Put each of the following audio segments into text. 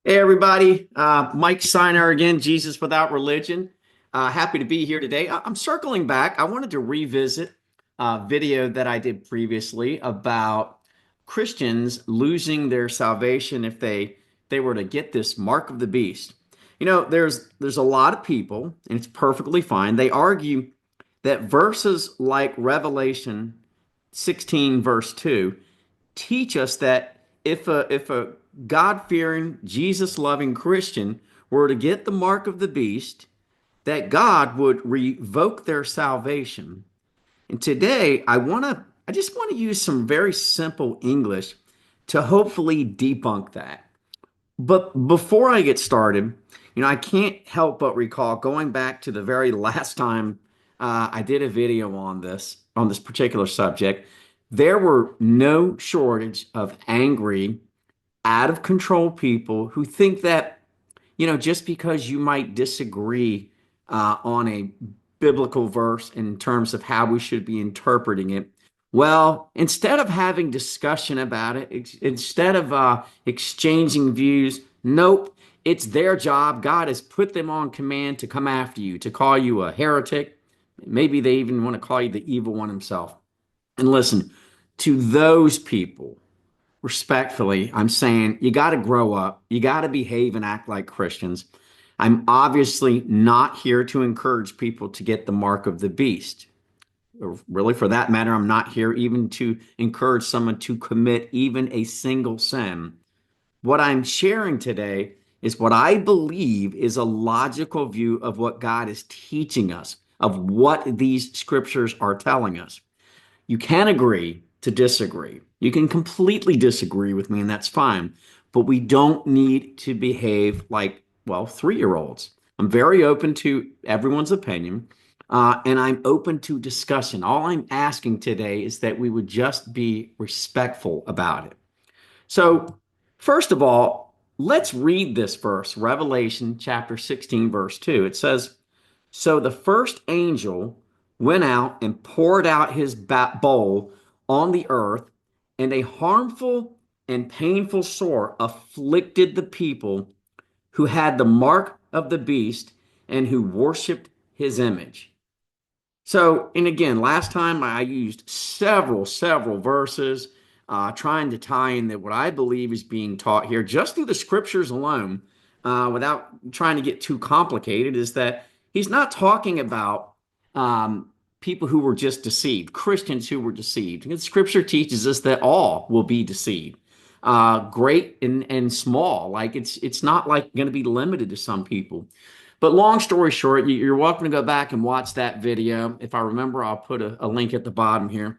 Hey everybody, Mike Siner again, Jesus Without Religion. Happy to be here today. I'm circling back. I wanted to revisit a video that I did previously about Christians losing their salvation if they were to get this mark of the beast. There's a lot of people, and it's perfectly fine. They argue that verses like Revelation 16 verse 2 teach us that if a God-fearing, Jesus-loving Christian were to get the mark of the beast, that God would revoke their salvation. And today I just want to use some very simple English to hopefully debunk that. But before I get started, I can't help but recall going back to the very last time I did a video on this particular subject. There were no shortage of angry, out of control people who think that, just because you might disagree on a biblical verse in terms of how we should be interpreting it, well, instead of having discussion about it, instead of exchanging views, nope, it's their job. God has put them on command to come after you, to call you a heretic. Maybe they even want to call you the evil one himself. And listen, to those people, respectfully, I'm saying you got to grow up. You got to behave and act like Christians. I'm obviously not here to encourage people to get the mark of the beast. Or really, for that matter, I'm not here even to encourage someone to commit even a single sin. What I'm sharing today is what I believe is a logical view of what God is teaching us, of what these scriptures are telling us. You can agree to disagree. You can completely disagree with me, and that's fine. But we don't need to behave like, well, 3-year-olds. I'm very open to everyone's opinion, and I'm open to discussion. All I'm asking today is that we would just be respectful about it. So, first of all, let's read this verse, Revelation chapter 16, verse 2. It says, so the first angel went out and poured out his bowl on the earth, and a harmful and painful sore afflicted the people who had the mark of the beast and who worshiped his image. So, and again, last time I used several verses trying to tie in that what I believe is being taught here, just through the scriptures alone, without trying to get too complicated, is that he's not talking about people who were just deceived, Christians who were deceived. And scripture teaches us that all will be deceived, great and small. Like it's not like going to be limited to some people. But long story short, you're welcome to go back and watch that video. If I remember, I'll put a link at the bottom here.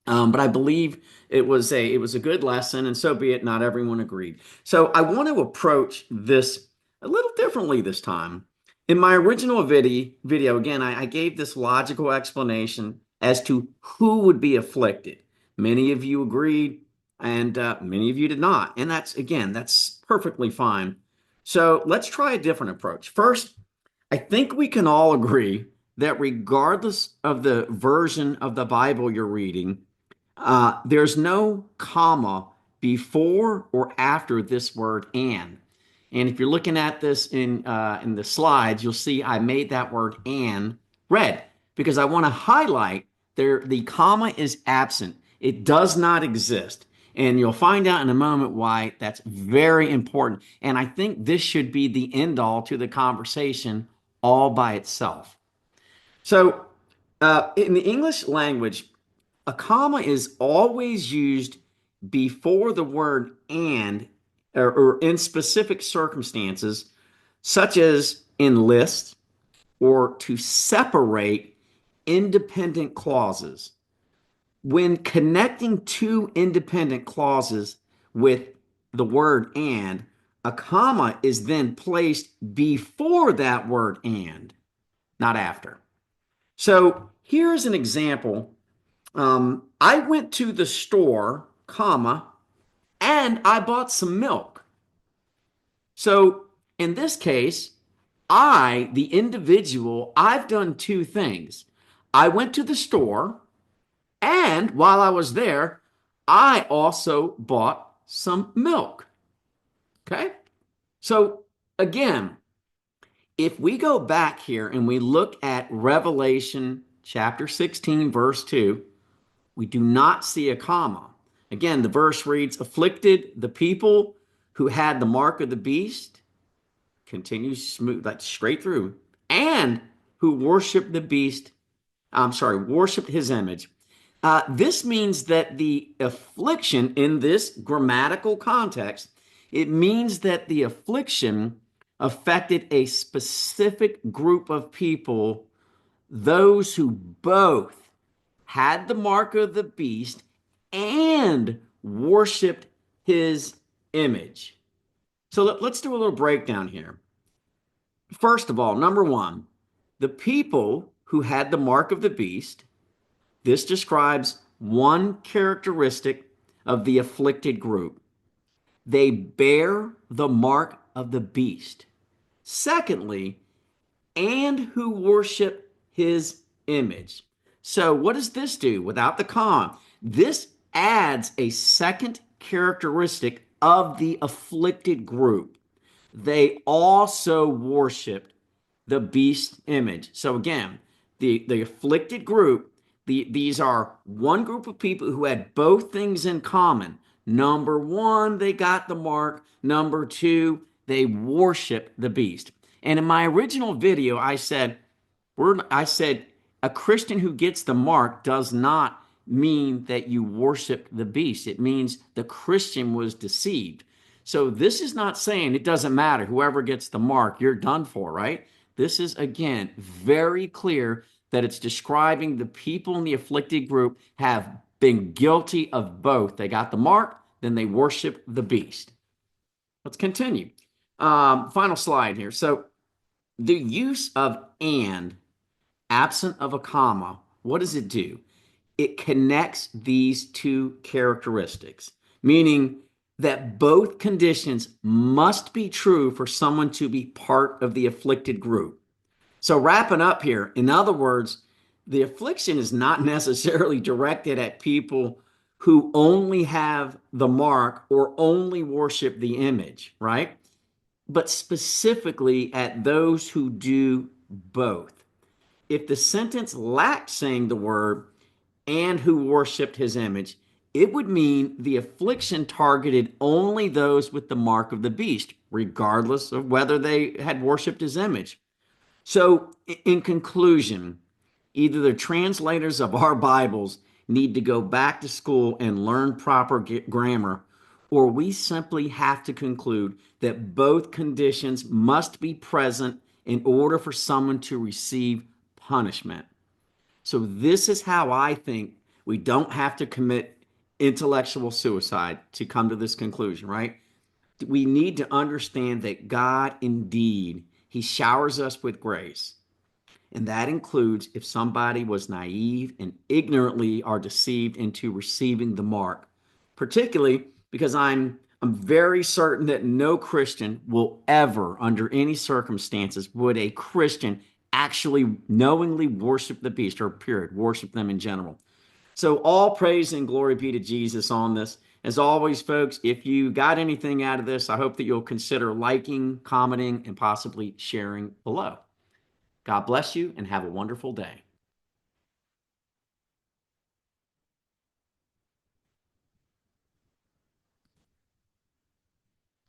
But I believe it was a good lesson, and so be it. Not everyone agreed. So I want to approach this a little differently this time. In my original video again, I gave this logical explanation as to who would be afflicted. Many of you agreed, and many of you did not. And that's perfectly fine. So let's try a different approach. First, I think we can all agree that regardless of the version of the Bible you're reading, there's no comma before or after this word and. And if you're looking at this in the slides, you'll see I made that word and red because I want to highlight there the comma is absent. It does not exist. And you'll find out in a moment why that's very important. And I think this should be the end all to the conversation all by itself. So, in the English language, a comma is always used before the word and or in specific circumstances, such as in lists or to separate independent clauses. When connecting two independent clauses with the word and, a comma is then placed before that word and, not after. So here's an example. I went to the store, comma, and I bought some milk. So in this case, the individual, I've done two things. I went to the store, and while I was there, I also bought some milk. Okay? So again, if we go back here and we look at Revelation chapter 16, verse 2, we do not see a comma. Again, the verse reads, afflicted the people who had the mark of the beast, continues smooth, like straight through, and who worshiped the beast, worshiped his image. This means that the affliction in this grammatical context, it means that the affliction affected a specific group of people, those who both had the mark of the beast and worshiped his image. So let's do a little breakdown here. First of all, number one, the people who had the mark of the beast, this describes one characteristic of the afflicted group. They bear the mark of the beast. Secondly, and who worship his image. So, what does this do without the comma? This adds a second characteristic of the afflicted group. They also worshiped the beast image. So again, the afflicted group, these are one group of people who had both things in common. Number one, they got the mark. Number two, they worship the beast. And in my original video, I said a Christian who gets the mark does not mean that you worship the beast. It means the Christian was deceived. So this is not saying it doesn't matter. Whoever gets the mark, you're done for, right? This is, again, very clear that it's describing the people in the afflicted group have been guilty of both. They got the mark, then they worship the beast. Let's continue. Final slide here. So the use of and absent of a comma, what does it do? It connects these two characteristics, meaning that both conditions must be true for someone to be part of the afflicted group. So, wrapping up here, in other words, the affliction is not necessarily directed at people who only have the mark or only worship the image, right? But specifically at those who do both. If the sentence lacked saying the word and who worshiped his image, it would mean the affliction targeted only those with the mark of the beast, regardless of whether they had worshiped his image. So, in conclusion, either the translators of our Bibles need to go back to school and learn proper grammar, or we simply have to conclude that both conditions must be present in order for someone to receive punishment. So, this is how I think we don't have to commit intellectual suicide to come to this conclusion, right? We need to understand that God indeed, He showers us with grace. And that includes if somebody was naive and ignorantly are deceived into receiving the mark, particularly because I'm very certain that no Christian will ever, under any circumstances, would a Christian actually knowingly worship the beast, or period, worship them in general. So all praise and glory be to Jesus on this. As always, folks, if you got anything out of this, I hope that you'll consider liking, commenting, and possibly sharing below. God bless you and have a wonderful day.